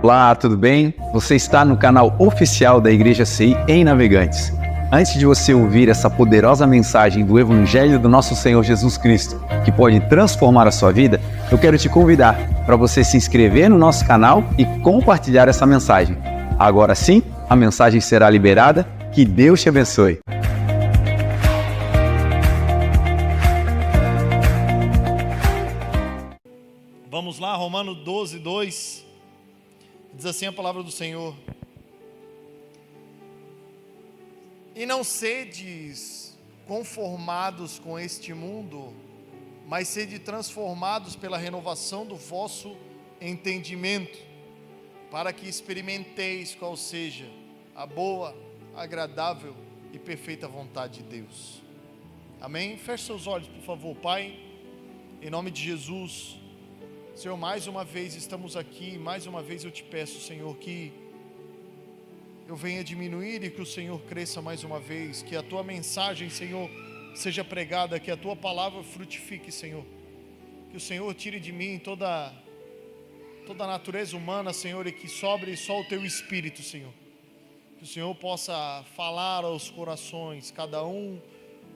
Olá, tudo bem? Você está no canal oficial da Igreja CI em Navegantes. Antes de você ouvir essa poderosa mensagem do Evangelho do nosso Senhor Jesus Cristo, que pode transformar a sua vida, eu quero te convidar para você se inscrever no nosso canal e compartilhar essa mensagem. Agora sim, a mensagem será liberada. Que Deus te abençoe. Vamos lá, Romanos 12, 2, diz assim a palavra do Senhor: e não sedes conformados com este mundo, mas sede transformados pela renovação do vosso entendimento, para que experimenteis qual seja a boa, agradável e perfeita vontade de Deus. Amém? Feche seus olhos, por favor. Pai, em nome de Jesus, Senhor, mais uma vez estamos aqui, mais uma vez eu te peço, Senhor, que eu venha diminuir e que o Senhor cresça mais uma vez, que a tua mensagem, Senhor, seja pregada, que a tua palavra frutifique, Senhor, que o Senhor tire de mim toda a natureza humana, Senhor, e que sobre só o teu Espírito, Senhor, que o Senhor possa falar aos corações, cada um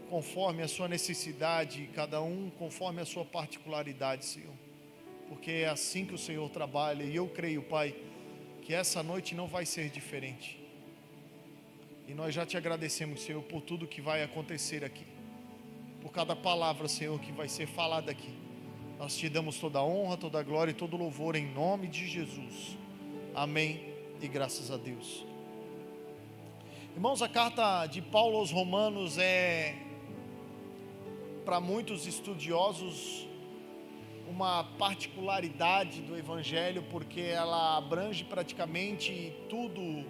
conforme a sua necessidade, cada um conforme a sua particularidade, Senhor, porque é assim que o Senhor trabalha, e eu creio, Pai, que essa noite não vai ser diferente. E nós já te agradecemos, Senhor, por tudo que vai acontecer aqui, por cada palavra, Senhor, que vai ser falada aqui. Nós te damos toda a honra, toda a glória e todo o louvor em nome de Jesus. Amém e graças a Deus. Irmãos, a carta de Paulo aos Romanos é, para muitos estudiosos, uma particularidade do Evangelho, porque ela abrange praticamente tudo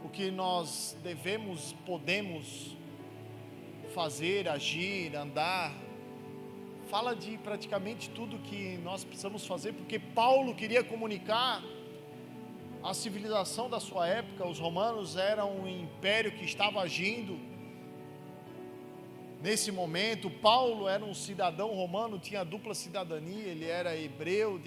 o que nós devemos, podemos fazer, agir, andar. Fala de praticamente tudo que nós precisamos fazer, porque Paulo queria comunicar a civilização da sua época. Os romanos eram um império que estava agindo nesse momento. Paulo era um cidadão romano, tinha dupla cidadania, ele era hebreu,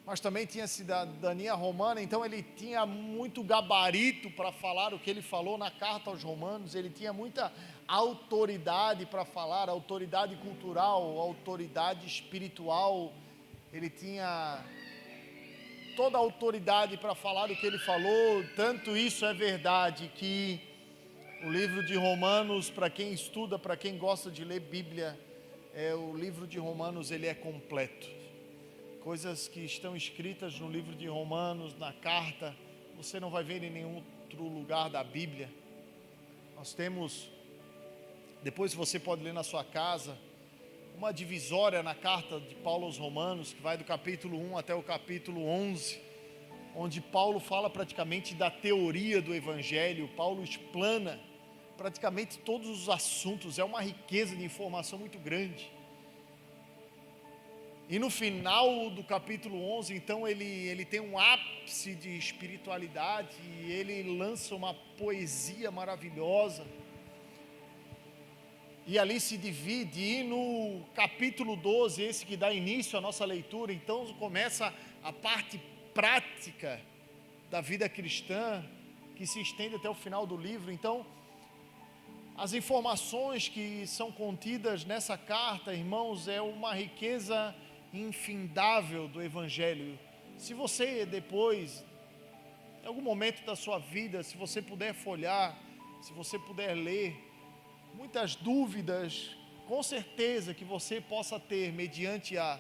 mas também tinha cidadania romana, então ele tinha muito gabarito para falar o que ele falou na carta aos romanos, ele tinha muita autoridade para falar, autoridade cultural, autoridade espiritual, ele tinha toda a autoridade para falar o que ele falou. Tanto isso é verdade que o livro de Romanos, para quem estuda, para quem gosta de ler Bíblia, o livro de Romanos ele é completo. Coisas que estão escritas no livro de Romanos, na carta, você não vai ver em nenhum outro lugar da Bíblia. Nós temos, depois você pode ler na sua casa, uma divisória na carta de Paulo aos Romanos, que vai do capítulo 1 até o capítulo 11, onde Paulo fala praticamente da teoria do Evangelho. Paulo explana praticamente todos os assuntos, é uma riqueza de informação muito grande. E no final do capítulo 11, então, ele tem um ápice de espiritualidade, e ele lança uma poesia maravilhosa, e ali se divide, e no capítulo 12, esse que dá início à nossa leitura, então começa a parte prática da vida cristã, que se estende até o final do livro. Então, as informações que são contidas nessa carta, irmãos, é uma riqueza infindável do Evangelho. Se você depois, em algum momento da sua vida, se você puder folhear, se você puder ler, muitas dúvidas, com certeza que você possa ter, mediante a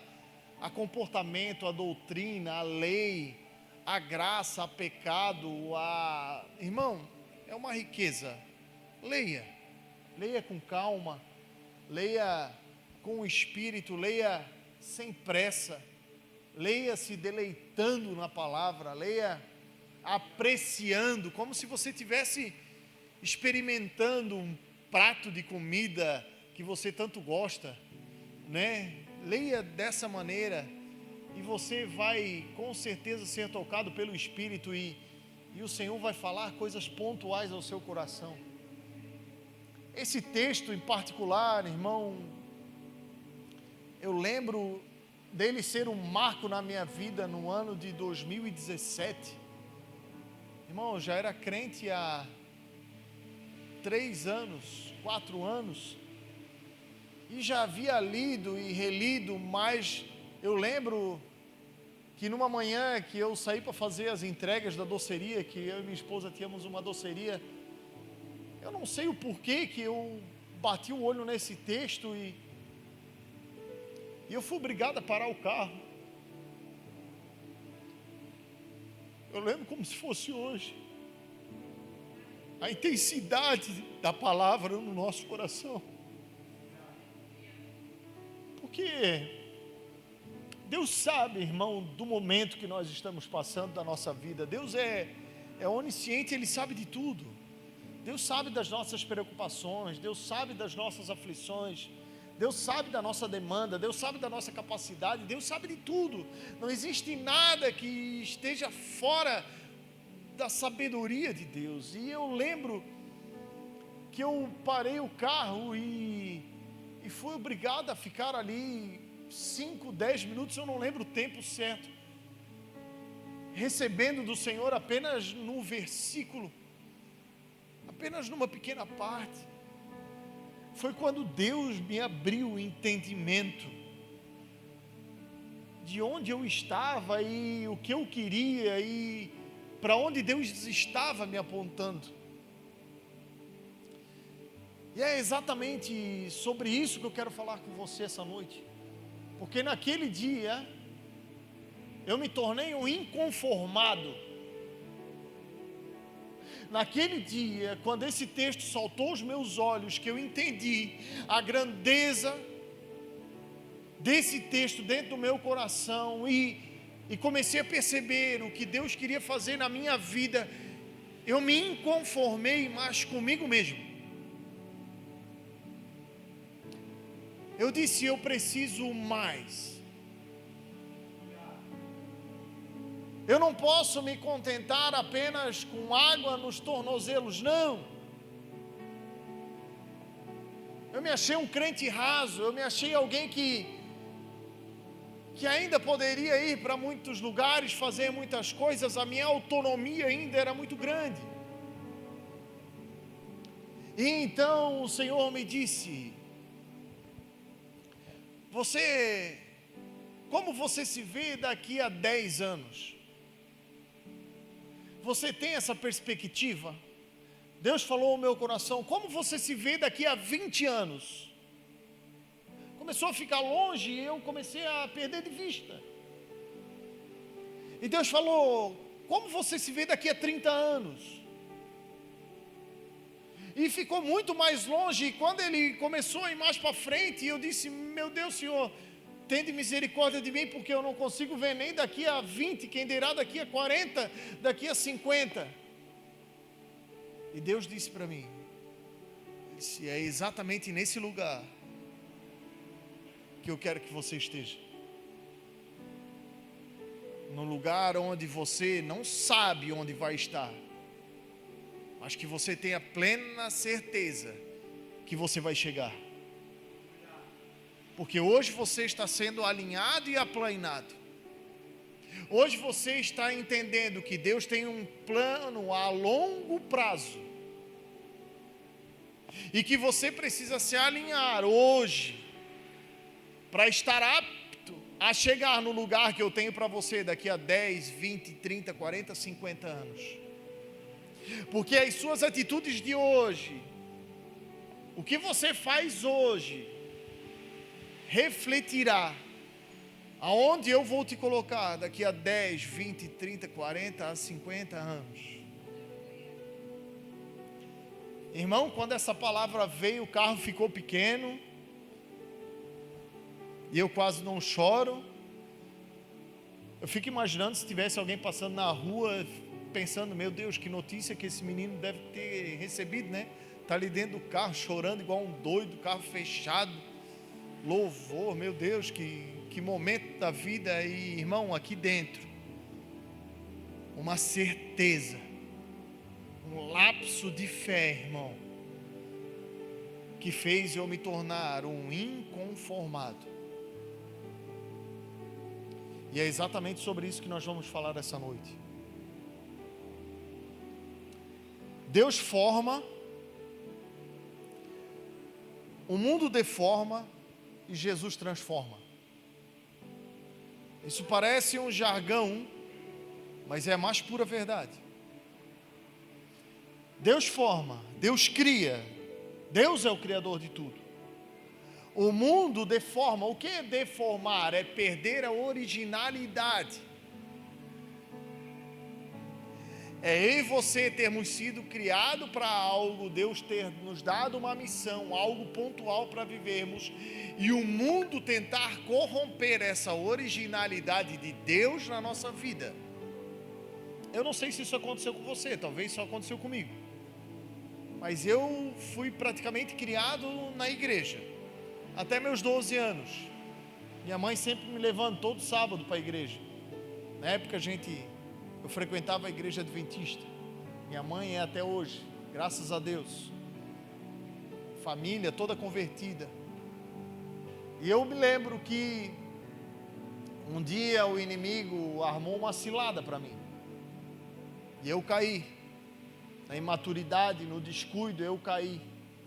comportamento, a doutrina, a lei, a graça, a pecado, irmão, é uma riqueza. Leia com calma, leia com o Espírito, leia sem pressa, leia se deleitando na palavra, leia apreciando, como se você estivesse experimentando um prato de comida que você tanto gosta, né? Leia dessa maneira, e você vai com certeza ser tocado pelo Espírito, e o Senhor vai falar coisas pontuais ao seu coração. Esse texto em particular, irmão, eu lembro dele ser um marco na minha vida no ano de 2017. Irmão, eu já era crente há 3 anos, 4 anos, e já havia lido e relido, mas eu lembro que numa manhã que eu saí para fazer as entregas da doceria, que eu e minha esposa tínhamos uma doceria, eu não sei o porquê que eu bati o olho nesse texto e eu fui obrigado a parar o carro. Eu lembro como se fosse hoje, a intensidade da palavra no nosso coração, porque Deus sabe, irmão, do momento que nós estamos passando da nossa vida. Deus é onisciente, Ele sabe de tudo. Deus sabe das nossas preocupações, Deus sabe das nossas aflições, Deus sabe da nossa demanda, Deus sabe da nossa capacidade, Deus sabe de tudo. Não existe nada que esteja fora da sabedoria de Deus. E eu lembro que eu parei o carro e fui obrigado a ficar ali 5, 10 minutos, eu não lembro o tempo certo, recebendo do Senhor apenas no versículo, apenas numa pequena parte. Foi quando Deus me abriu o entendimento de onde eu estava e o que eu queria e para onde Deus estava me apontando. E é exatamente sobre isso que eu quero falar com você essa noite. Porque naquele dia, eu me tornei um inconformado. Naquele dia, quando esse texto saltou aos meus olhos, que eu entendi a grandeza desse texto dentro do meu coração e comecei a perceber o que Deus queria fazer na minha vida, eu me inconformei mais comigo mesmo. Eu disse, eu preciso mais. Eu não posso me contentar apenas com água nos tornozelos, não. Eu me achei um crente raso, eu me achei alguém que ainda poderia ir para muitos lugares, fazer muitas coisas, a minha autonomia ainda era muito grande. E então o Senhor me disse, como você se vê daqui a 10 anos? Você tem essa perspectiva? Deus falou ao meu coração, como você se vê daqui a 20 anos? Começou a ficar longe e eu comecei a perder de vista. E Deus falou, como você se vê daqui a 30 anos? E ficou muito mais longe, e quando ele começou a ir mais para frente, eu disse, meu Deus, Senhor, tende misericórdia de mim, porque eu não consigo ver nem daqui a 20, quem dirá daqui a 40, daqui a 50. E Deus disse para mim, disse, é exatamente nesse lugar que eu quero que você esteja. No lugar onde você não sabe onde vai estar, mas que você tenha plena certeza que você vai chegar. Porque hoje você está sendo alinhado e aplainado. Hoje você está entendendo que Deus tem um plano a longo prazo. E que você precisa se alinhar hoje para estar apto a chegar no lugar que eu tenho para você daqui a 10, 20, 30, 40, 50 anos. Porque as suas atitudes de hoje, o que você faz hoje, refletirá aonde eu vou te colocar daqui a 10, 20, 30, 40 a 50 anos. Irmão, quando essa palavra veio, o carro ficou pequeno e eu quase não choro. Eu fico imaginando se tivesse alguém passando na rua pensando, meu Deus, que notícia que esse menino deve ter recebido, né? Está ali dentro do carro chorando igual um doido, carro fechado, louvor, meu Deus, que momento da vida aí, irmão, aqui dentro, uma certeza, um lapso de fé, irmão, que fez eu me tornar um inconformado. E é exatamente sobre isso que nós vamos falar essa noite. Deus forma, o mundo deforma e Jesus transforma. Isso parece um jargão, mas é a mais pura verdade. Deus forma, Deus cria, Deus é o criador de tudo. O mundo deforma. O que é deformar? É perder a originalidade. É eu e você termos sido criados para algo, Deus ter nos dado uma missão, algo pontual para vivermos, e o mundo tentar corromper essa originalidade de Deus na nossa vida. Eu não sei se isso aconteceu com você, talvez isso aconteceu comigo, mas eu fui praticamente criado na igreja, até meus 12 anos. Minha mãe sempre me levando todo sábado para a igreja. Na época eu frequentava a igreja adventista. Minha mãe é até hoje, graças a Deus. Família toda convertida. E eu me lembro que um dia o inimigo armou uma cilada para mim. E eu caí. Na imaturidade, no descuido, eu caí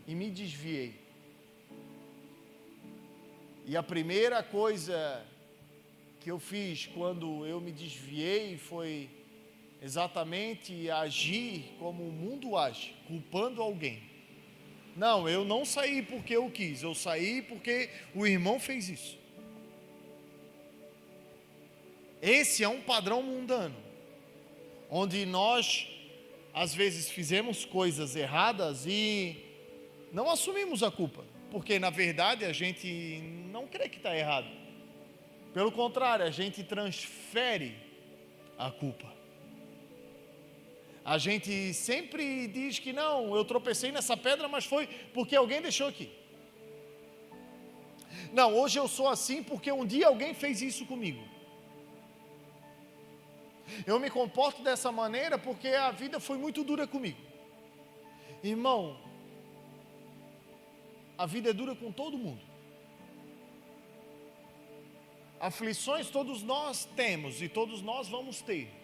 e me desviei. E a primeira coisa que eu fiz quando eu me desviei foi exatamente agir como o mundo age, culpando alguém. Não, eu não saí porque eu quis, eu saí porque o irmão fez isso. Esse é um padrão mundano, onde nós às vezes fizemos coisas erradas e não assumimos a culpa, porque na verdade a gente não crê que está errado. Pelo contrário, a gente transfere a culpa. A gente sempre diz que não, eu tropecei nessa pedra, mas foi porque alguém deixou aqui. Não, hoje eu sou assim porque um dia alguém fez isso comigo. Eu me comporto dessa maneira porque a vida foi muito dura comigo. Irmão, a vida é dura com todo mundo. Aflições todos nós temos e todos nós vamos ter.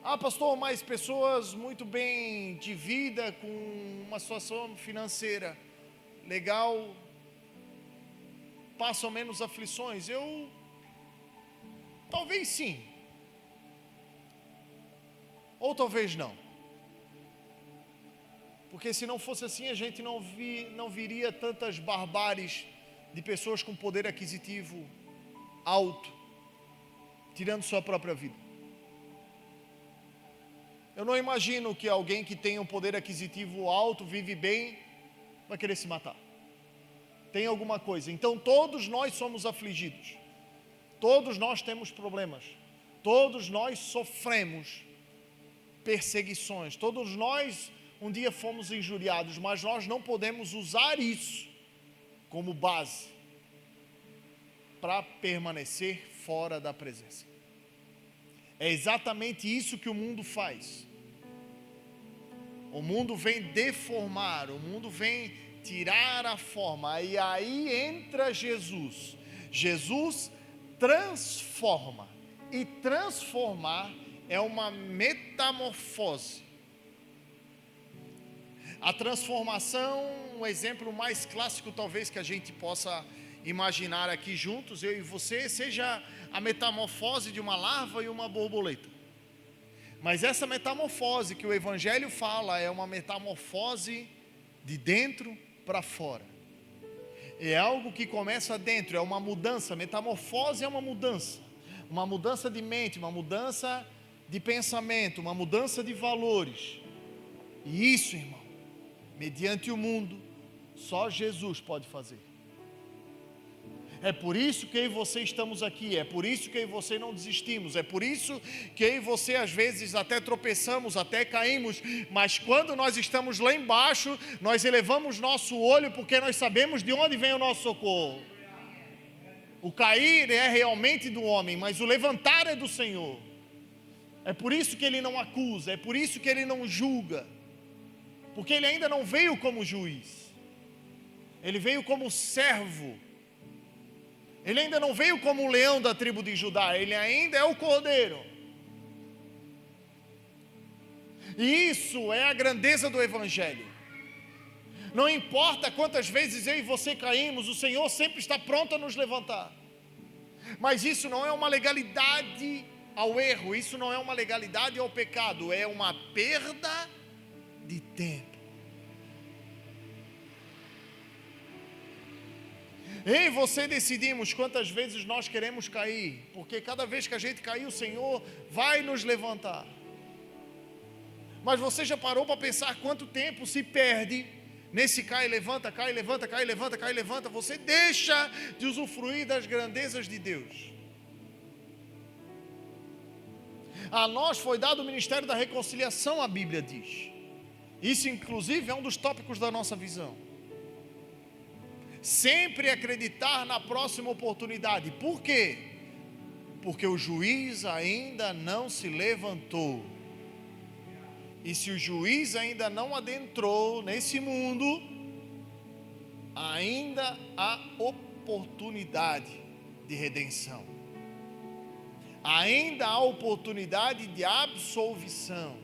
Ah, pastor, mas pessoas muito bem de vida, com uma situação financeira legal, passam menos aflições. Talvez sim, ou talvez não. Porque se não fosse assim, a gente não viria tantas barbáries de pessoas com poder aquisitivo alto, tirando sua própria vida. Eu não imagino que alguém que tem um poder aquisitivo alto, vive bem, vai querer se matar. Tem alguma coisa. Então todos nós somos afligidos. Todos nós temos problemas. Todos nós sofremos perseguições. Todos nós um dia fomos injuriados, mas nós não podemos usar isso como base para permanecer fora da presença. É exatamente isso que o mundo faz. O mundo vem deformar, o mundo vem tirar a forma, e aí entra Jesus. Jesus transforma, e transformar é uma metamorfose. A transformação, um exemplo mais clássico talvez que a gente possa imaginar aqui juntos, eu e você, seja a metamorfose de uma larva e uma borboleta. Mas essa metamorfose que o Evangelho fala é uma metamorfose de dentro para fora. É algo que começa dentro, é uma mudança. Metamorfose é uma mudança de mente, uma mudança de pensamento, uma mudança de valores. E isso, irmão, mediante o mundo, só Jesus pode fazer. É por isso que eu e você estamos aqui, é por isso que eu e você não desistimos, é por isso que eu e você às vezes até tropeçamos, até caímos, mas quando nós estamos lá embaixo, nós elevamos nosso olho porque nós sabemos de onde vem o nosso socorro. O cair é realmente do homem, mas o levantar é do Senhor. É por isso que Ele não acusa, é por isso que Ele não julga, porque Ele ainda não veio como juiz, Ele veio como servo, Ele ainda não veio como o leão da tribo de Judá, ele ainda é o cordeiro. E isso é a grandeza do Evangelho. Não importa quantas vezes eu e você caímos, o Senhor sempre está pronto a nos levantar. Mas isso não é uma legalidade ao erro, isso não é uma legalidade ao pecado, é uma perda de tempo. Eu e você decidimos quantas vezes nós queremos cair, porque cada vez que a gente cair, o Senhor vai nos levantar. Mas você já parou para pensar quanto tempo se perde nesse cai, levanta, cai, levanta, cai, levanta, cai, levanta? Você deixa de usufruir das grandezas de Deus. A nós foi dado o ministério da reconciliação, a Bíblia diz. Isso inclusive é um dos tópicos da nossa visão. Sempre acreditar na próxima oportunidade. Por quê? Porque o juiz ainda não se levantou. E se o juiz ainda não adentrou nesse mundo, ainda há oportunidade de redenção. Ainda há oportunidade de absolvição.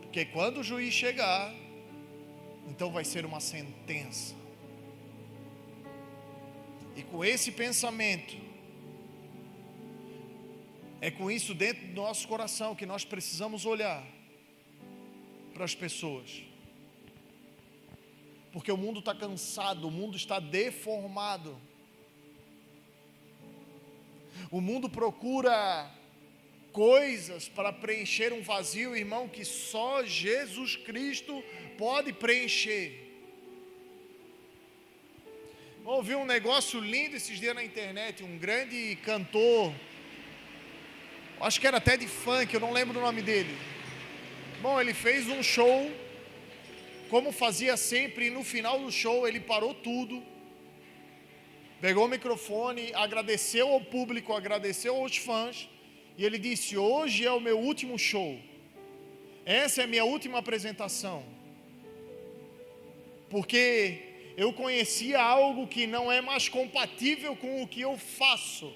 Porque quando o juiz chegar, então vai ser uma sentença. E com esse pensamento, é com isso dentro do nosso coração que nós precisamos olhar para as pessoas. Porque o mundo está cansado, o mundo está deformado. O mundo procura coisas para preencher um vazio, irmão, que só Jesus Cristo pode preencher. Ouvi um negócio lindo esses dias na internet, um grande cantor, acho que era até de funk, eu não lembro o nome dele. Bom, ele fez um show, como fazia sempre, e no final do show ele parou tudo, pegou o microfone, agradeceu ao público, agradeceu aos fãs, e ele disse: hoje é o meu último show, essa é a minha última apresentação, porque eu conhecia algo que não é mais compatível com o que eu faço.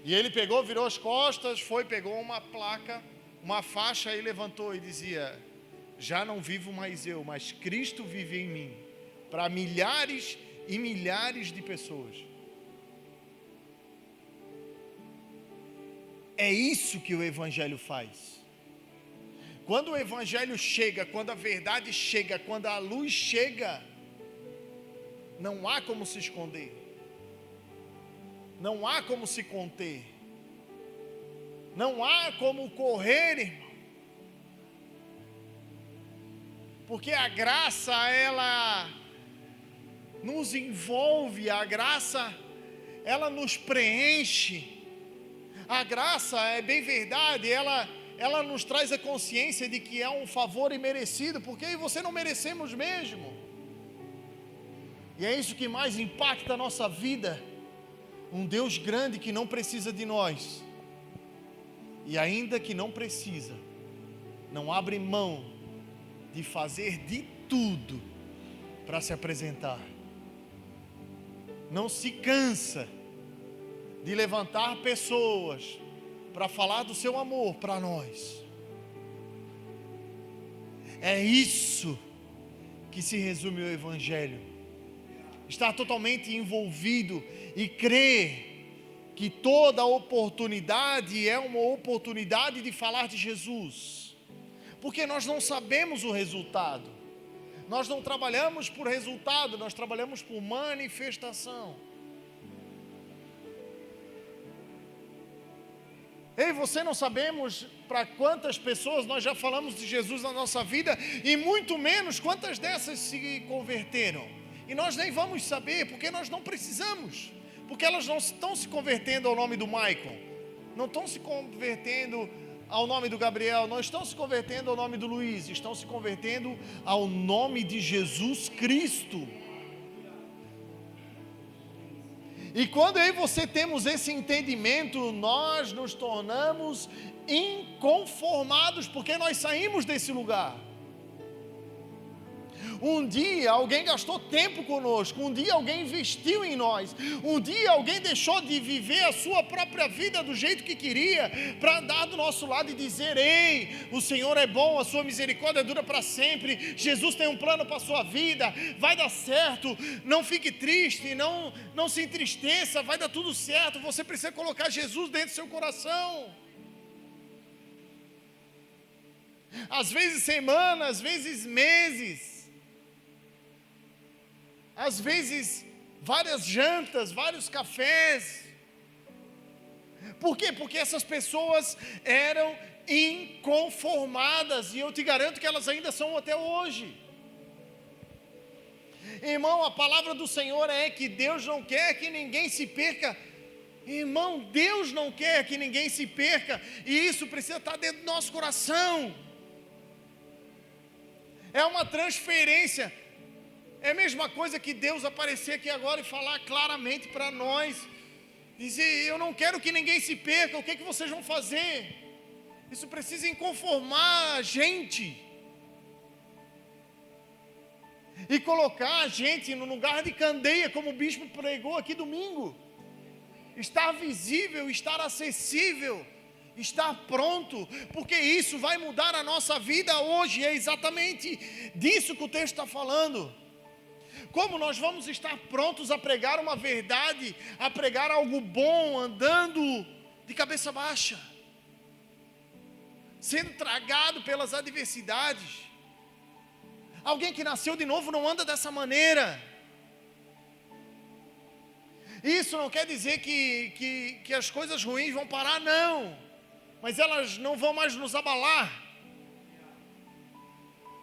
E ele pegou, virou as costas, pegou uma placa, uma faixa e levantou e dizia: já não vivo mais eu, mas Cristo vive em mim, para milhares e milhares de pessoas. É isso que o Evangelho faz. Quando o Evangelho chega, quando a verdade chega, quando a luz chega, não há como se esconder, não há como se conter, não há como correr, irmão. Porque a graça, ela nos envolve, a graça, ela nos preenche. A graça, é bem verdade, ela nos traz a consciência de que é um favor imerecido, porque eu e você não merecemos mesmo. E é isso que mais impacta a nossa vida. Um Deus grande que não precisa de nós. E ainda que não precisa, não abre mão de fazer de tudo para se apresentar. Não se cansa de levantar pessoas para falar do seu amor para nós. É isso que se resume o Evangelho. Estar totalmente envolvido e crer que toda oportunidade é uma oportunidade de falar de Jesus. Porque nós não sabemos o resultado. Nós não trabalhamos por resultado, nós trabalhamos por manifestação. Eu e você não sabemos para quantas pessoas nós já falamos de Jesus na nossa vida, e muito menos quantas dessas se converteram. E nós nem vamos saber, porque nós não precisamos, porque elas não estão se convertendo ao nome do Michael, não estão se convertendo ao nome do Gabriel, não estão se convertendo ao nome do Luiz, estão se convertendo ao nome de Jesus Cristo. E quando eu e você temos esse entendimento, nós nos tornamos inconformados, porque nós saímos desse lugar. Um dia alguém gastou tempo conosco, um dia alguém investiu em nós, um dia alguém deixou de viver a sua própria vida do jeito que queria, para andar do nosso lado e dizer: ei, o Senhor é bom, a sua misericórdia dura para sempre, Jesus tem um plano para a sua vida, vai dar certo, não fique triste, não se entristeça, vai dar tudo certo. Você precisa colocar Jesus dentro do seu coração. Às vezes semanas, às vezes meses, às vezes várias jantas, vários cafés. Por quê? Porque essas pessoas eram inconformadas, e eu te garanto que elas ainda são até hoje. Irmão, a palavra do Senhor é que Deus não quer que ninguém se perca. Irmão, Deus não quer que ninguém se perca, e isso precisa estar dentro do nosso coração. É uma transferência. É a mesma coisa que Deus aparecer aqui agora e falar claramente para nós, dizer: eu não quero que ninguém se perca, o que vocês vão fazer? Isso precisa inconformar a gente, e colocar a gente no lugar de candeia, como o bispo pregou aqui domingo. Estar visível, estar acessível, estar pronto, porque isso vai mudar a nossa vida hoje. É exatamente disso que o texto está falando. Como nós vamos estar prontos a pregar uma verdade, a pregar algo bom, andando de cabeça baixa, sendo tragado pelas adversidades? Alguém que nasceu de novo não anda dessa maneira. Isso não quer dizer que as coisas ruins vão parar, não, mas elas não vão mais nos abalar,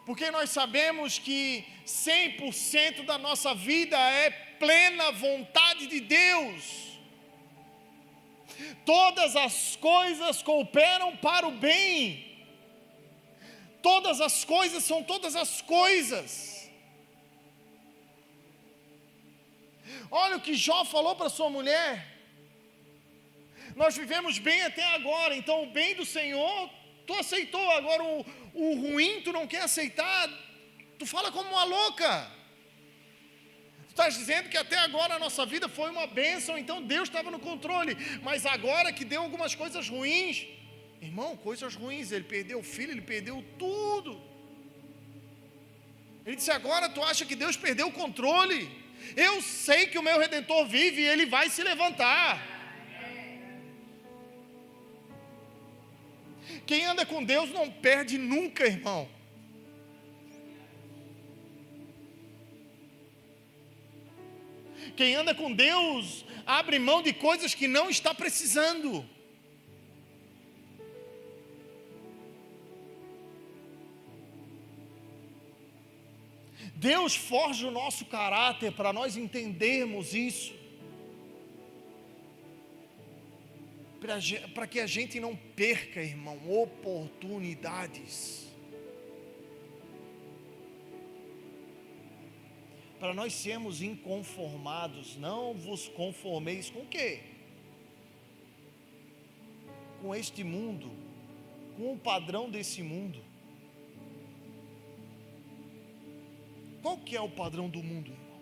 porque nós sabemos que 100% da nossa vida é plena vontade de Deus. Todas as coisas cooperam para o bem. Todas as coisas são todas as coisas. Olha o que Jó falou para sua mulher: nós vivemos bem até agora, então o bem do Senhor tu aceitou, agora o ruim tu não quer aceitar, tu fala como uma louca. Tu estás dizendo que até agora a nossa vida foi uma bênção, então Deus estava no controle, mas agora que deu algumas coisas ruins, irmão, coisas ruins, ele perdeu o filho, ele perdeu tudo. Ele disse: agora tu acha que Deus perdeu o controle? Eu sei que o meu Redentor vive e ele vai se levantar. Quem anda com Deus não perde nunca, irmão. Quem anda com Deus abre mão de coisas que não está precisando. Deus forja o nosso caráter para nós entendermos isso, para que a gente não perca, irmão, oportunidades, para nós sermos inconformados. Não vos conformeis com o quê? Com este mundo, com o padrão desse mundo. Qual que é o padrão do mundo, irmão?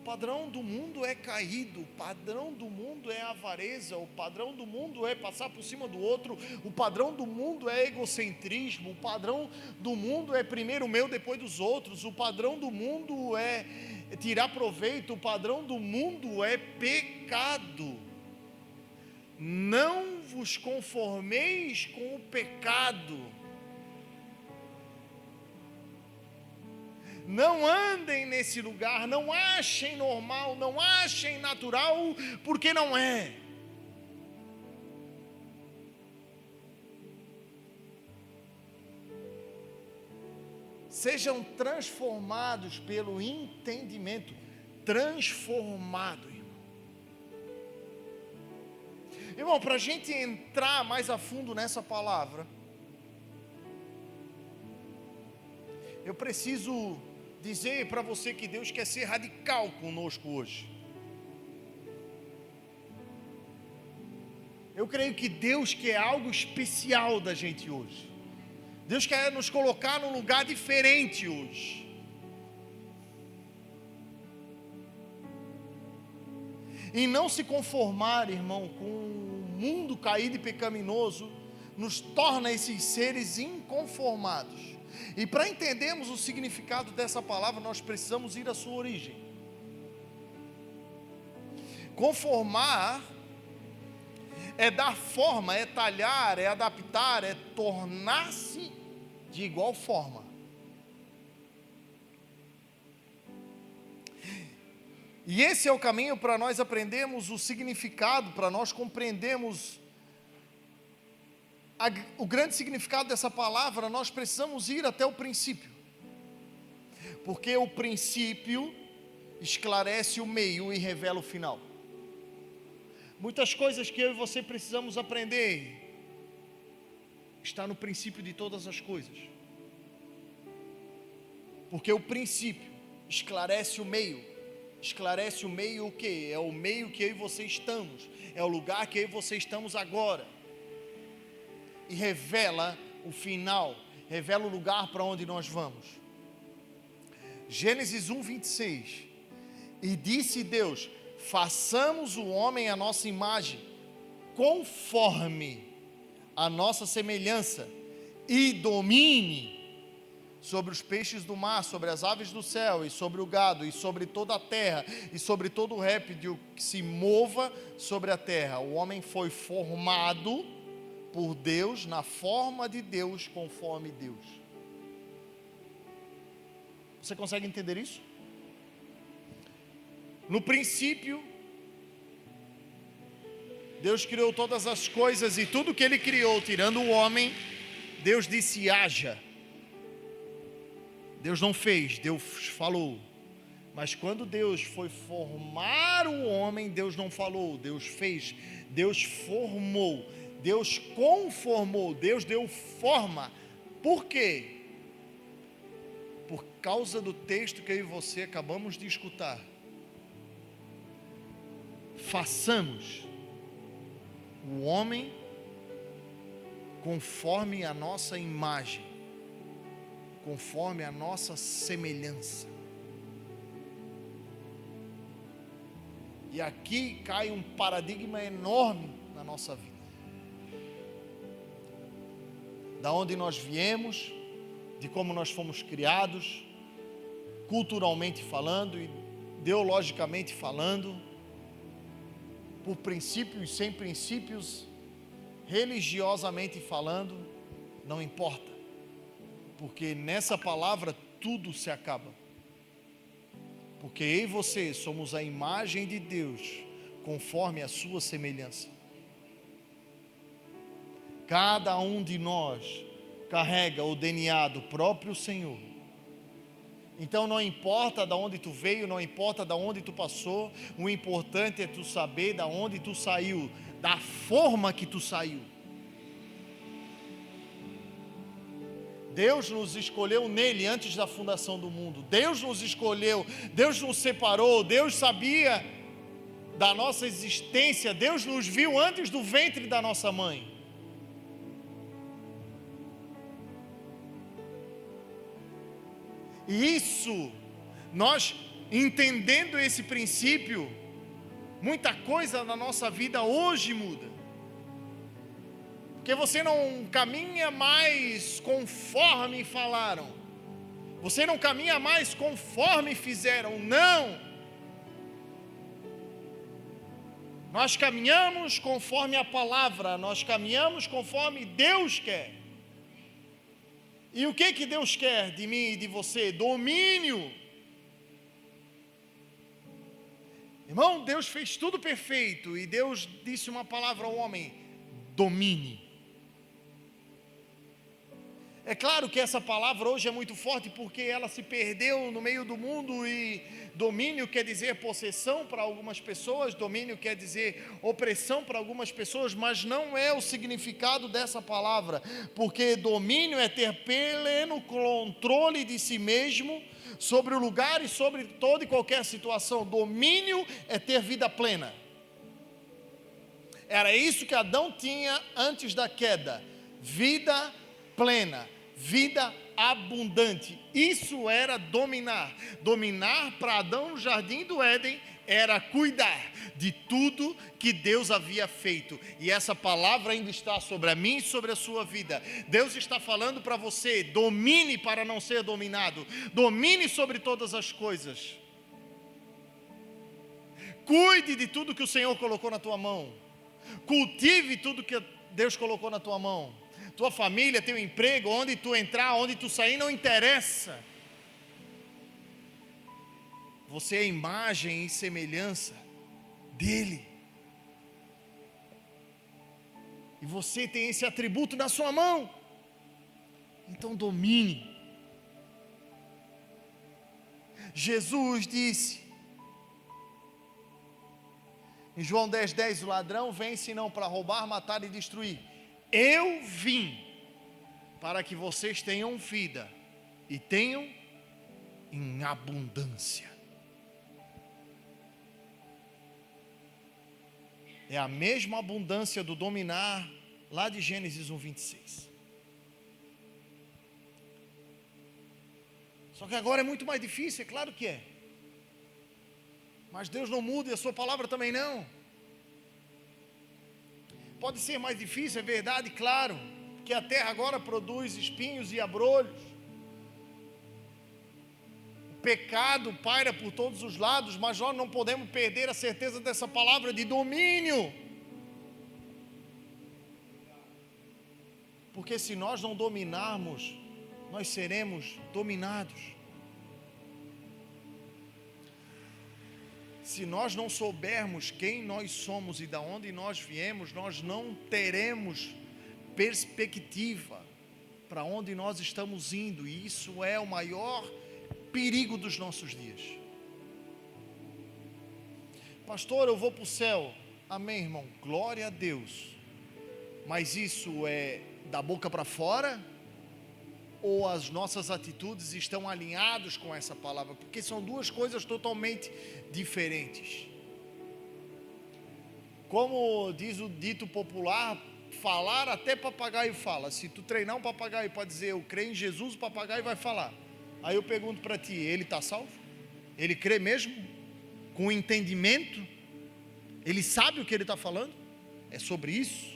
O padrão do mundo é caído, o padrão do mundo é avareza, o padrão do mundo é passar por cima do outro, o padrão do mundo é egocentrismo, o padrão do mundo é primeiro o meu, depois dos outros, o padrão do mundo é tirar proveito, o padrão do mundo é pecado. Não vos conformeis com o pecado. Não andem nesse lugar, não achem normal, não achem natural, porque não é. Sejam transformados pelo entendimento. Transformado, irmão. Irmão, para a gente entrar mais a fundo nessa palavra, eu preciso dizer para você que Deus quer ser radical conosco hoje. Eu creio que Deus quer algo especial da gente hoje. Deus quer nos colocar num lugar diferente hoje. E não se conformar, irmão, com o mundo caído e pecaminoso, nos torna esses seres inconformados. E para entendermos o significado dessa palavra, nós precisamos ir à sua origem. Conformar é dar forma, é talhar, é adaptar, é tornar-se de igual forma. E esse é o caminho para nós aprendermos o significado, para nós compreendermos o grande significado dessa palavra. Nós precisamos ir até o princípio, porque o princípio esclarece o meio e revela o final. Muitas coisas que eu e você precisamos aprender está no princípio de todas as coisas, porque o princípio esclarece o meio. Esclarece o meio o quê? É o meio que eu e você estamos, é o lugar que eu e você estamos agora, e revela o final, revela o lugar para onde nós vamos. Gênesis 1:26, e disse Deus: façamos o homem à nossa imagem, conforme a nossa semelhança, e domine sobre os peixes do mar, sobre as aves do céu, e sobre o gado, e sobre toda a terra, e sobre todo o réptil que se mova sobre a terra. O homem foi formado por Deus, na forma de Deus, conforme Deus. Você consegue entender isso? No princípio, Deus criou todas as coisas, e tudo que Ele criou, tirando o homem, Deus disse: haja. Deus não fez, Deus falou. Mas quando Deus foi formar o homem, Deus não falou, Deus fez, Deus formou, Deus conformou, Deus deu forma. Por quê? Por causa do texto que eu e você acabamos de escutar. Façamos o homem conforme a nossa imagem, conforme a nossa semelhança. E aqui cai um paradigma enorme na nossa vida. Da onde nós viemos, de como nós fomos criados, culturalmente falando, ideologicamente falando, por princípios e sem princípios, religiosamente falando, não importa. Porque nessa palavra tudo se acaba. Porque eu e você somos a imagem de Deus, conforme a sua semelhança. Cada um de nós carrega o DNA do próprio Senhor. Então não importa de onde tu veio, não importa de onde tu passou, o importante é tu saber de onde tu saiu, da forma que tu saiu. Deus nos escolheu nele antes da fundação do mundo. Deus nos escolheu, Deus nos separou, Deus sabia da nossa existência, Deus nos viu antes do ventre da nossa mãe. E isso, nós entendendo esse princípio, muita coisa na nossa vida hoje muda. Porque você não caminha mais conforme falaram. Você não caminha mais conforme fizeram. Não. Nós caminhamos conforme a palavra. Nós caminhamos conforme Deus quer. E o que Deus quer de mim e de você? Domínio. Irmão, Deus fez tudo perfeito. E Deus disse uma palavra ao homem: domine. É claro que essa palavra hoje é muito forte, porque ela se perdeu no meio do mundo, e domínio quer dizer possessão para algumas pessoas, domínio quer dizer opressão para algumas pessoas, mas não é o significado dessa palavra, porque domínio é ter pleno controle de si mesmo, sobre o lugar e sobre toda e qualquer situação. Domínio é ter vida plena. Era isso que Adão tinha antes da queda: vida plena, vida abundante. Isso era dominar. Dominar para Adão no jardim do Éden era cuidar de tudo que Deus havia feito. E essa palavra ainda está sobre a mim e sobre a sua vida. Deus está falando para você: domine para não ser dominado. Domine sobre todas as coisas. Cuide de tudo que o Senhor colocou na tua mão. Cultive tudo que Deus colocou na tua mão. Tua família, teu emprego, onde tu entrar, onde tu sair, não interessa. Você é imagem e semelhança dele. E você tem esse atributo na sua mão. Então domine. Jesus disse em João 10:10, o ladrão vem senão para roubar, matar e destruir. Eu vim para que vocês tenham vida e tenham em abundância. É a mesma abundância do dominar lá de Gênesis 1:26. Só que agora é muito mais difícil, é claro que é. Mas Deus não muda e a sua palavra também não. Pode ser mais difícil, é verdade, claro, que a terra agora produz espinhos e abrolhos. O pecado paira por todos os lados, mas nós não podemos perder a certeza dessa palavra de domínio. Porque se nós não dominarmos, nós seremos dominados. Se nós não soubermos quem nós somos e de onde nós viemos, nós não teremos perspectiva para onde nós estamos indo. E isso é o maior perigo dos nossos dias. Pastor, eu vou para o céu. Amém, irmão? Glória a Deus. Mas isso é da boca para fora? Ou as nossas atitudes estão alinhadas com essa palavra? Porque são duas coisas totalmente diferentes. Como diz o dito popular, falar até papagaio fala. Se tu treinar um papagaio para dizer eu creio em Jesus, o papagaio vai falar. Aí eu pergunto para ti, ele está salvo? Ele crê mesmo? Com entendimento? Ele sabe o que ele está falando? É sobre isso?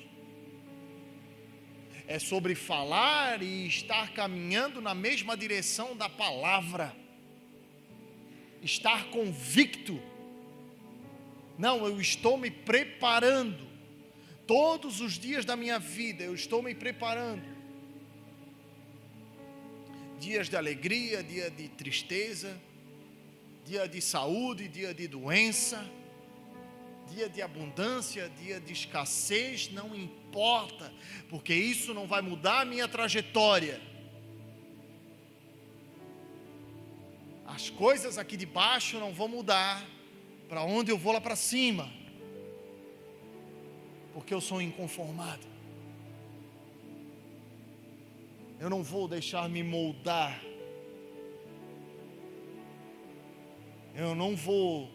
É sobre falar e estar caminhando na mesma direção da palavra. Estar convicto. Não, eu estou me preparando. Todos os dias da minha vida eu estou me preparando. Dias de alegria, dia de tristeza, dia de saúde, dia de doença, dia de abundância, dia de escassez, não importa, porque isso não vai mudar a minha trajetória. As coisas aqui de baixo não vão mudar para onde eu vou lá para cima, porque eu sou inconformado. Eu não vou deixar me moldar. Eu não vou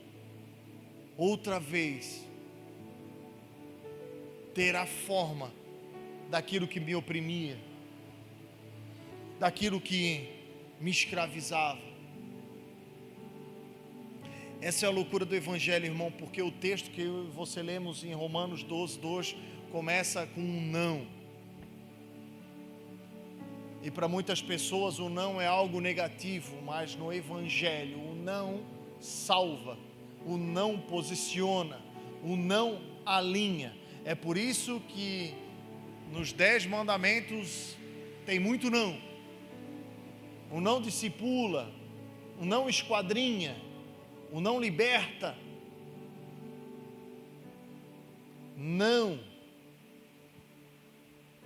outra vez ter a forma daquilo que me oprimia, daquilo que me escravizava. Essa é a loucura do Evangelho, irmão, porque o texto que eu e você lemos em Romanos 12:2 começa com um não. E para muitas pessoas o não é algo negativo, mas no Evangelho o não salva, o não posiciona, o não alinha. É por isso que nos 10 mandamentos tem muito não. O não discipula, o não esquadrinha, o não liberta. Não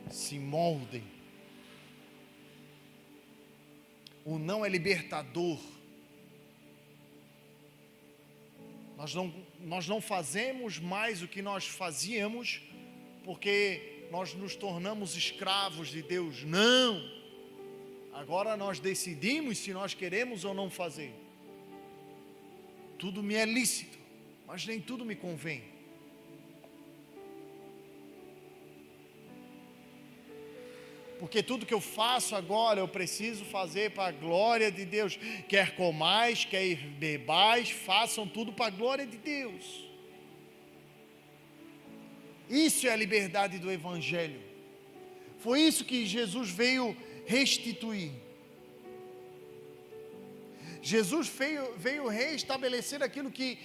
se moldem. O não é libertador. Nós não fazemos mais o que nós fazíamos porque nós nos tornamos escravos de Deus. Não. Agora nós decidimos se nós queremos ou não fazer. Tudo me é lícito, mas nem tudo me convém. Porque tudo que eu faço agora, eu preciso fazer para a glória de Deus. Quer comais, quer bebais, façam tudo para a glória de Deus. Isso é a liberdade do Evangelho. Foi isso que Jesus veio restituir. Jesus veio reestabelecer aquilo que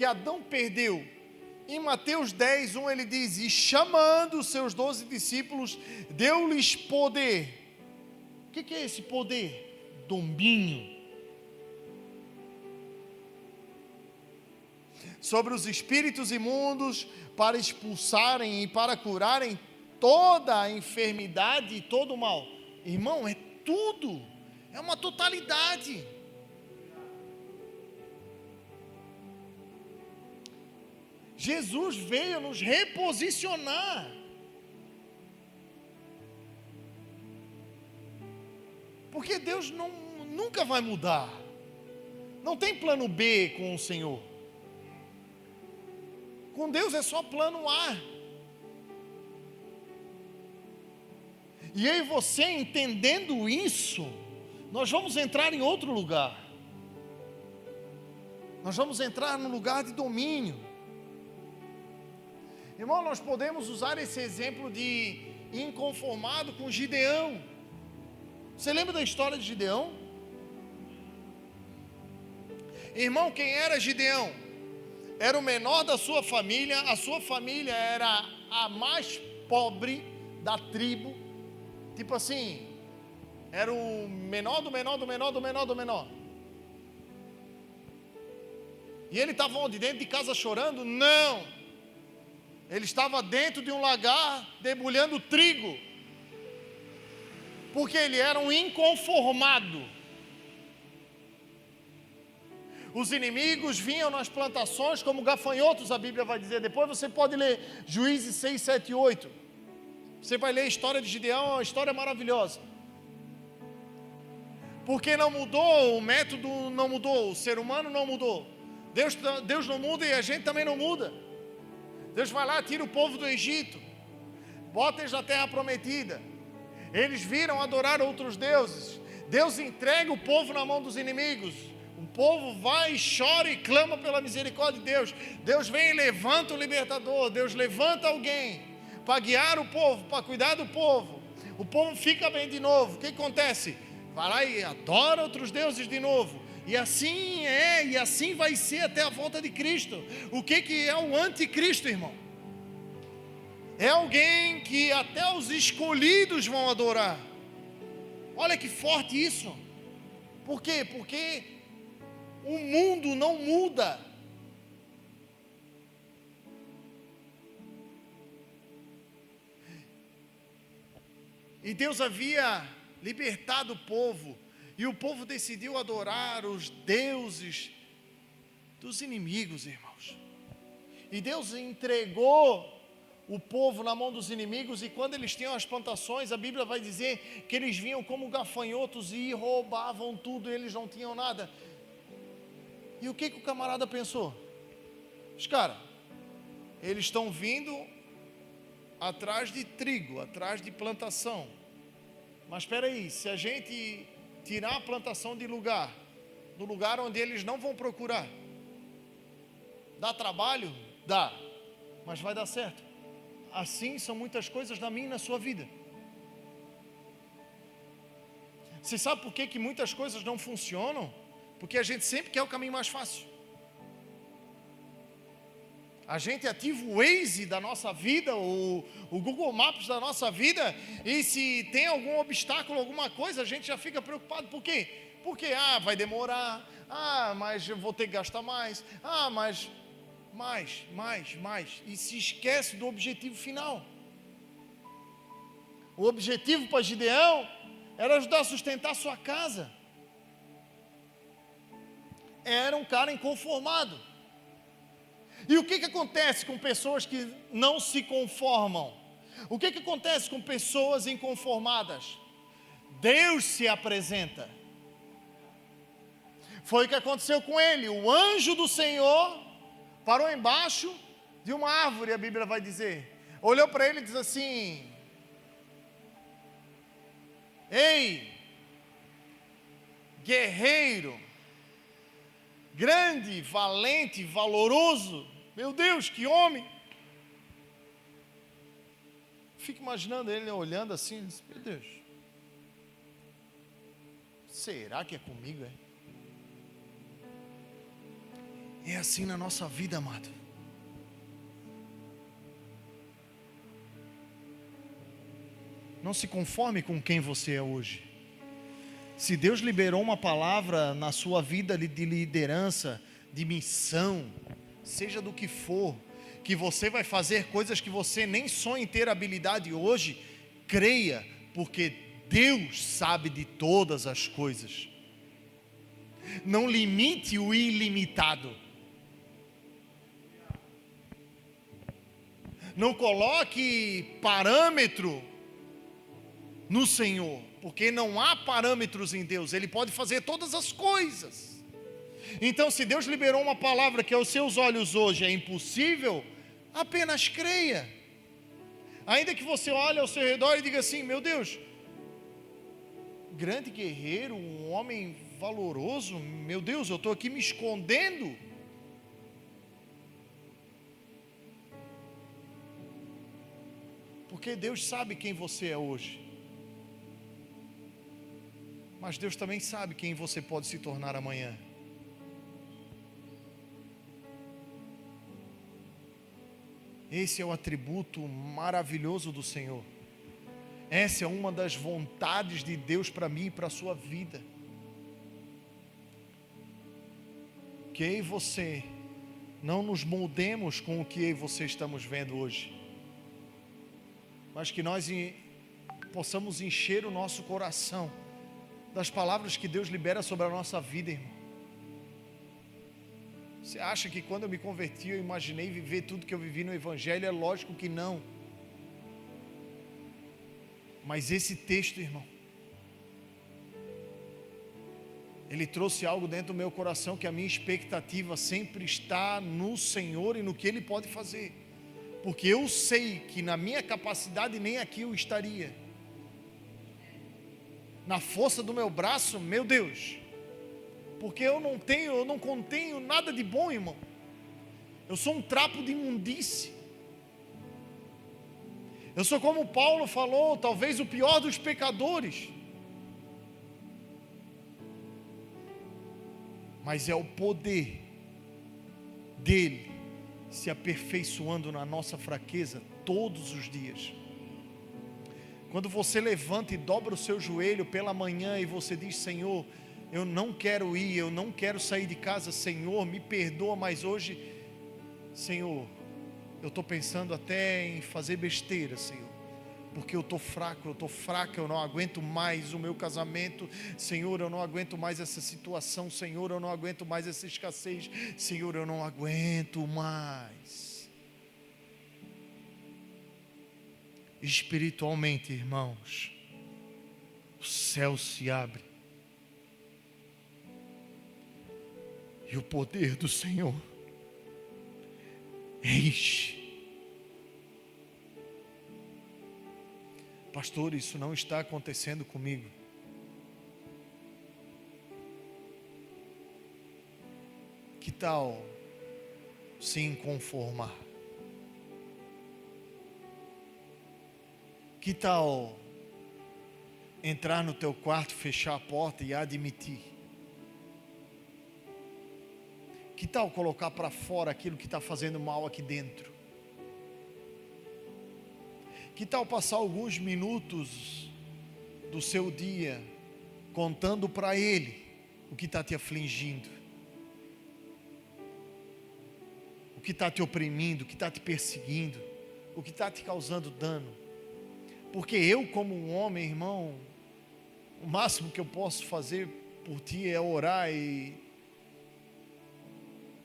Adão perdeu. Em Mateus 10, 1 ele diz: e chamando os seus 12 discípulos, deu-lhes poder. O que é esse poder? Domínio. Sobre os espíritos imundos, para expulsarem e para curarem toda a enfermidade e todo o mal. Irmão, é tudo. É uma totalidade. Jesus veio nos reposicionar. Porque Deus nunca vai mudar. Não tem plano B com o Senhor. Com Deus é só plano A. E eu e você entendendo isso, nós vamos entrar em outro lugar. Nós vamos entrar no lugar de domínio. Irmão, nós podemos usar esse exemplo de inconformado com Gideão. Você lembra da história de Gideão? Irmão, quem era Gideão? Era o menor da sua família. A sua família era a mais pobre da tribo. Tipo assim, era o menor do menor do menor do menor do menor. E ele estava onde? Dentro de casa chorando? Não. Ele estava dentro de um lagar debulhando trigo. Porque ele era um inconformado. Os inimigos vinham nas plantações como gafanhotos, a Bíblia vai dizer. Depois você pode ler Juízes 6, 7 e 8. Você vai ler a história de Gideão, é uma história maravilhosa. Porque não mudou, o método não mudou, o ser humano não mudou. Deus não muda e a gente também não muda. Deus vai lá, tira o povo do Egito, bota eles na terra prometida. Eles viram adorar outros deuses. Deus entrega o povo na mão dos inimigos. O povo vai, chora e clama pela misericórdia de Deus. Deus vem e levanta o libertador. Deus levanta alguém para guiar o povo, para cuidar do povo. O povo fica bem de novo. O que acontece? Vai lá e adora outros deuses de novo. E assim é, e assim vai ser até a volta de Cristo. O que é o anticristo, irmão? É alguém que até os escolhidos vão adorar. Olha que forte isso. Por quê? Porque o mundo não muda. E Deus havia libertado o povo. E o povo decidiu adorar os deuses dos inimigos, irmãos. E Deus entregou o povo na mão dos inimigos. E quando eles tinham as plantações, a Bíblia vai dizer que eles vinham como gafanhotos e roubavam tudo. E eles não tinham nada. E o que o camarada pensou? Os caras, eles estão vindo atrás de trigo, atrás de plantação. Mas espera aí, se a gente tirar a plantação do lugar onde eles não vão procurar, dá trabalho? Dá, mas vai dar certo. Assim são muitas coisas na minha e na sua vida. Você sabe por que muitas coisas não funcionam? Porque a gente sempre quer o caminho mais fácil. A gente ativa o Waze da nossa vida, o Google Maps da nossa vida, e se tem algum obstáculo, alguma coisa, a gente já fica preocupado. Por quê? Porque, vai demorar, mas eu vou ter que gastar mais, mais, e se esquece do objetivo final. O objetivo para Gideão era ajudar a sustentar a sua casa. Era um cara inconformado. E o que acontece com pessoas que não se conformam? O que acontece com pessoas inconformadas? Deus se apresenta. Foi o que aconteceu com ele. O anjo do Senhor parou embaixo de uma árvore, a Bíblia vai dizer. Olhou para ele e disse assim: Ei, guerreiro, grande, valente, valoroso. Meu Deus, que homem! Fico imaginando ele olhando assim, meu Deus, será que é comigo? É assim na nossa vida, amado. Não se conforme com quem você é hoje. Se Deus liberou uma palavra na sua vida de liderança, de missão, seja do que for, que você vai fazer coisas que você nem sonha em ter habilidade hoje, creia, porque Deus sabe de todas as coisas. Não limite o ilimitado. Não coloque parâmetro no Senhor, porque não há parâmetros em Deus. Ele pode fazer todas as coisas. Então, se Deus liberou uma palavra que aos seus olhos hoje é impossível, apenas creia. Ainda que você olhe ao seu redor e diga assim, meu Deus, grande guerreiro, um homem valoroso, meu Deus, eu estou aqui me escondendo. Porque Deus sabe quem você é hoje. Mas Deus também sabe quem você pode se tornar amanhã. Esse é o atributo maravilhoso do Senhor. Essa é uma das vontades de Deus para mim e para a sua vida. Que eu e você não nos moldemos com o que eu e você estamos vendo hoje, mas que nós possamos encher o nosso coração das palavras que Deus libera sobre a nossa vida, irmão. Você acha que quando eu me converti eu imaginei viver tudo que eu vivi no Evangelho? É lógico que não. Mas esse texto, irmão, ele trouxe algo dentro do meu coração, que a minha expectativa sempre está no Senhor e no que Ele pode fazer. Porque eu sei que na minha capacidade nem aqui eu estaria. Na força do meu braço, meu Deus. Porque eu não contenho nada de bom, irmão. Eu sou um trapo de imundície. Eu sou, como Paulo falou, talvez o pior dos pecadores. Mas é o poder dele se aperfeiçoando na nossa fraqueza todos os dias. Quando você levanta e dobra o seu joelho pela manhã e você diz, Senhor, eu não quero ir, eu não quero sair de casa, Senhor, me perdoa, mas hoje, Senhor, eu estou pensando até em fazer besteira, Senhor, porque eu estou fraco, eu estou fraca, eu não aguento mais o meu casamento, Senhor, eu não aguento mais essa situação, Senhor, eu não aguento mais essa escassez, Senhor, eu não aguento mais. Espiritualmente, irmãos, o céu se abre e o poder do Senhor enche. Pastor, isso não está acontecendo comigo. Que tal se conformar? Que tal entrar no teu quarto, fechar a porta e admitir? Que tal colocar para fora aquilo que está fazendo mal aqui dentro? Que tal passar alguns minutos do seu dia contando para Ele o que está te afligindo, o que está te oprimindo, o que está te perseguindo, o que está te causando dano? Porque eu, como um homem, irmão, o máximo que eu posso fazer por ti é orar e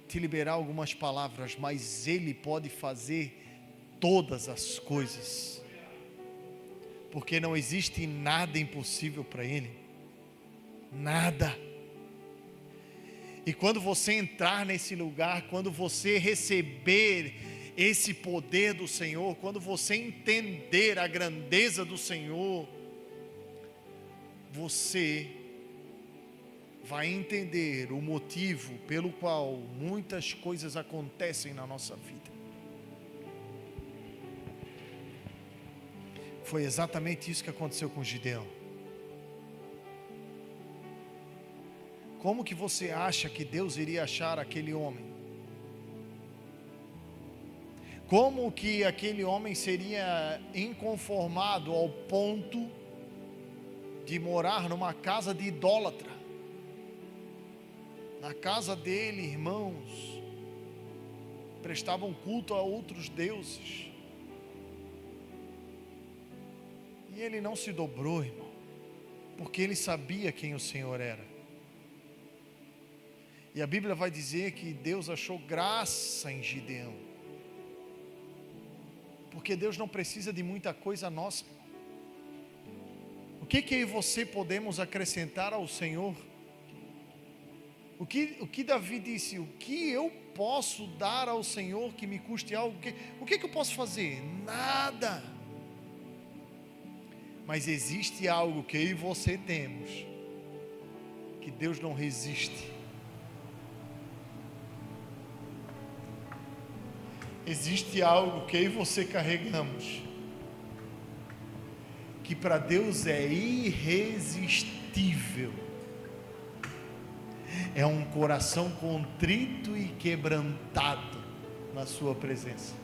te liberar algumas palavras, mas Ele pode fazer todas as coisas, porque não existe nada impossível para Ele, nada. E quando você entrar nesse lugar, quando você receber esse poder do Senhor, quando você entender a grandeza do Senhor, você vai entender o motivo pelo qual muitas coisas acontecem na nossa vida. Foi exatamente isso que aconteceu com Gideão. Como que você acha que Deus iria achar aquele homem? Como que aquele homem seria inconformado ao ponto de morar numa casa de idólatra? Na casa dele, irmãos, prestavam culto a outros deuses. E ele não se dobrou, irmão, porque ele sabia quem o Senhor era. E a Bíblia vai dizer que Deus achou graça em Gideão. Porque Deus não precisa de muita coisa nossa. O que eu e você podemos acrescentar ao Senhor? O que Davi disse? O que eu posso dar ao Senhor que me custe algo? O que eu posso fazer? Nada. Mas existe algo que eu e você temos, que Deus não resiste. Existe algo que eu e você carregamos, que para Deus é irresistível. É um coração contrito e quebrantado na sua presença.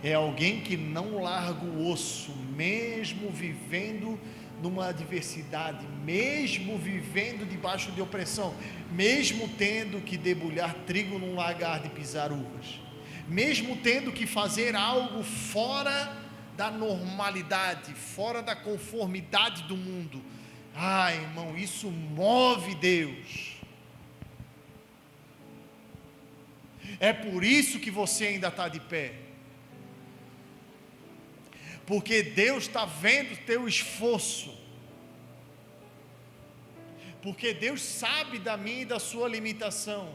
É alguém que não larga o osso, mesmo vivendo numa adversidade, mesmo vivendo debaixo de opressão, mesmo tendo que debulhar trigo num lagar de pisar uvas, mesmo tendo que fazer algo fora da normalidade, fora da conformidade do mundo. Ah, irmão, isso move Deus. É por isso que você ainda está de pé. Porque Deus está vendo o teu esforço. Porque Deus sabe da minha e da sua limitação.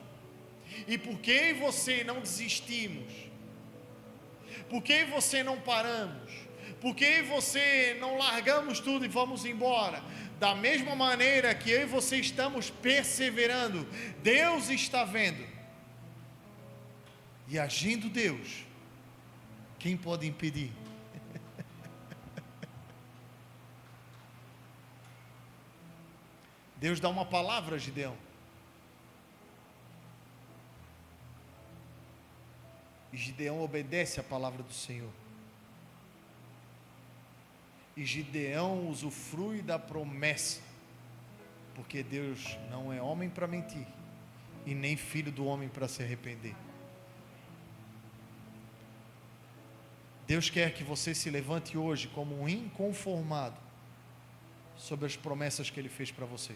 E porque eu e você não desistimos. Porque eu e você não paramos. Porque eu e você não largamos tudo e vamos embora. Da mesma maneira que eu e você estamos perseverando, Deus está vendo. E agindo Deus, quem pode impedir? Deus dá uma palavra a Gideão. E Gideão obedece a palavra do Senhor. E Gideão usufrui da promessa. Porque Deus não é homem para mentir. E nem filho do homem para se arrepender. Deus quer que você se levante hoje como um inconformado sobre as promessas que Ele fez para você.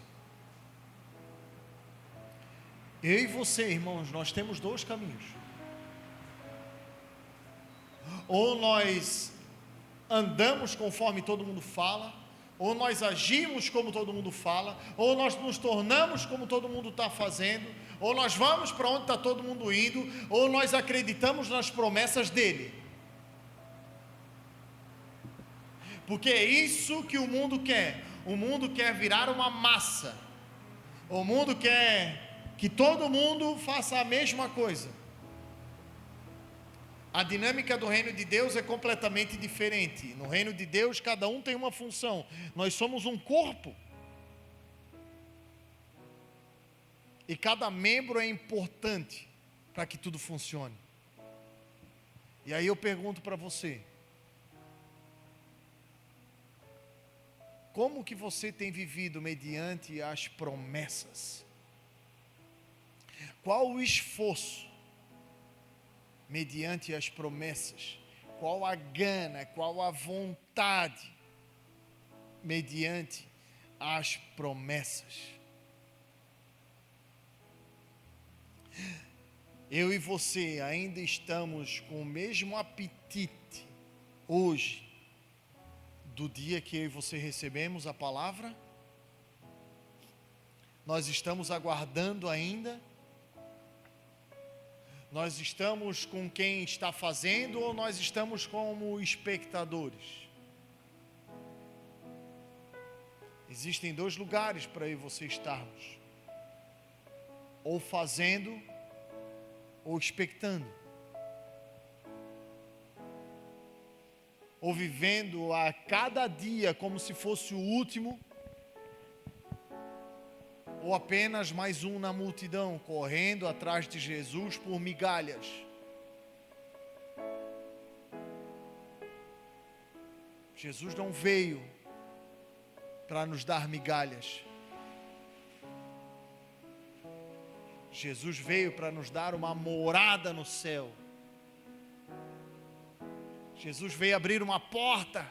Eu e você, irmãos, nós temos dois caminhos. Ou nós andamos conforme todo mundo fala, ou nós agimos como todo mundo fala, ou nós nos tornamos como todo mundo está fazendo, ou nós vamos para onde está todo mundo indo, ou nós acreditamos nas promessas dEle. Porque é isso que o mundo quer. O mundo quer virar uma massa. O mundo quer que todo mundo faça a mesma coisa. A dinâmica do reino de Deus é completamente diferente. No reino de Deus, cada um tem uma função. Nós somos um corpo. E cada membro é importante para que tudo funcione. E aí eu pergunto para você: como que você tem vivido mediante as promessas? Qual o esforço mediante as promessas? Qual a gana, qual a vontade mediante as promessas? Eu e você ainda estamos com o mesmo apetite hoje do dia que eu e você recebemos a palavra? Nós estamos aguardando ainda? Nós estamos com quem está fazendo ou nós estamos como espectadores? Existem dois lugares para eu e você estarmos: ou fazendo, ou expectando. Ou vivendo a cada dia como se fosse o último, ou apenas mais um na multidão, correndo atrás de Jesus por migalhas. Jesus não veio para nos dar migalhas. Jesus veio para nos dar uma morada no céu. Jesus veio abrir uma porta.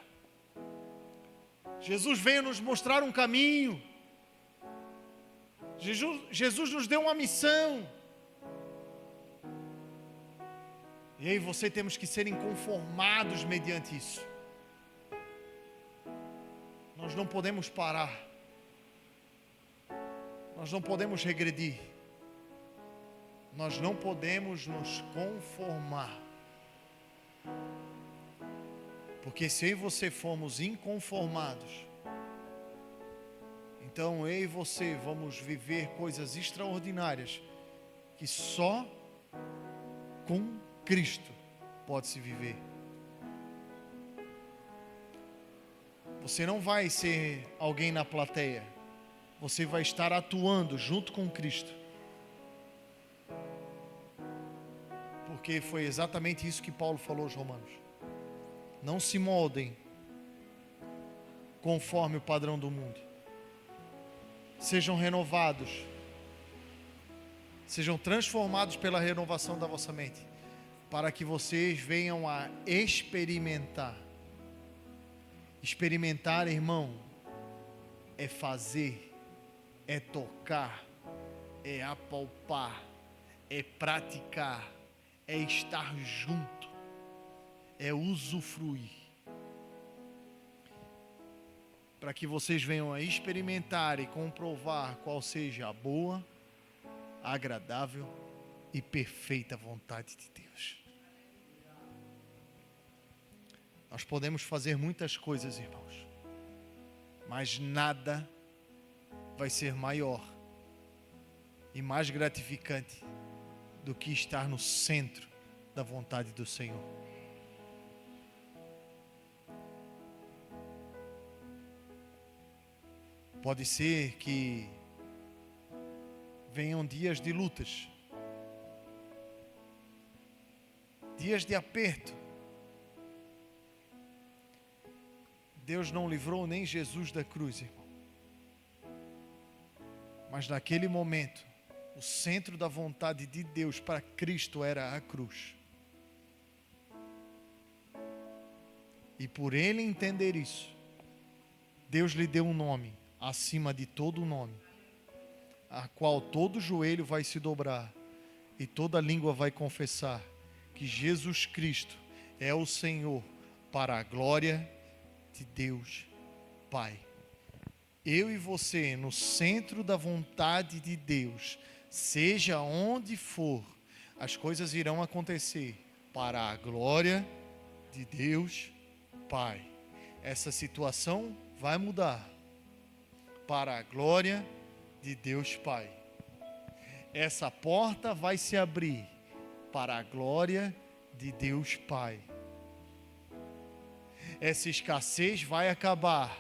Jesus veio nos mostrar um caminho. Jesus nos deu uma missão. E eu e você temos que ser inconformados mediante isso. Nós não podemos parar. Nós não podemos regredir. Nós não podemos nos conformar. Porque se eu e você formos inconformados, então eu e você vamos viver coisas extraordinárias que só com Cristo pode se viver. Você não vai ser alguém na plateia. Você vai estar atuando junto com Cristo. Porque foi exatamente isso que Paulo falou aos Romanos. Não se moldem conforme o padrão do mundo. Sejam renovados. Sejam transformados pela renovação da vossa mente, para que vocês venham a experimentar. Experimentar, irmão, é fazer, é tocar, é apalpar, é praticar, é estar junto, é usufruir. Para que vocês venham a experimentar e comprovar qual seja a boa, agradável e perfeita vontade de Deus. Nós podemos fazer muitas coisas, irmãos, mas nada vai ser maior e mais gratificante do que estar no centro da vontade do Senhor. Pode ser que venham dias de lutas, dias de aperto. Deus não livrou nem Jesus da cruz, irmão. Mas naquele momento, o centro da vontade de Deus para Cristo era a cruz. E por ele entender isso, Deus lhe deu um nome acima de todo nome, a qual todo joelho vai se dobrar e toda língua vai confessar que Jesus Cristo é o Senhor, para a glória de Deus Pai. Eu e você no centro da vontade de Deus, seja onde for, as coisas irão acontecer para a glória de Deus Pai. Essa situação vai mudar para a glória de Deus Pai. Essa porta vai se abrir para a glória de Deus Pai. Essa escassez vai acabar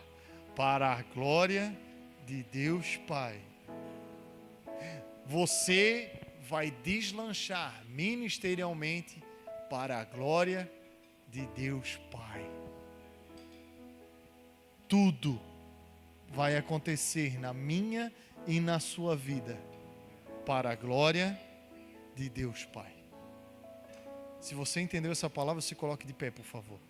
para a glória de Deus Pai. Você vai deslanchar ministerialmente para a glória de Deus Pai. Tudo vai acontecer na minha e na sua vida para a glória de Deus Pai. Se você entendeu essa palavra, se coloque de pé, por favor.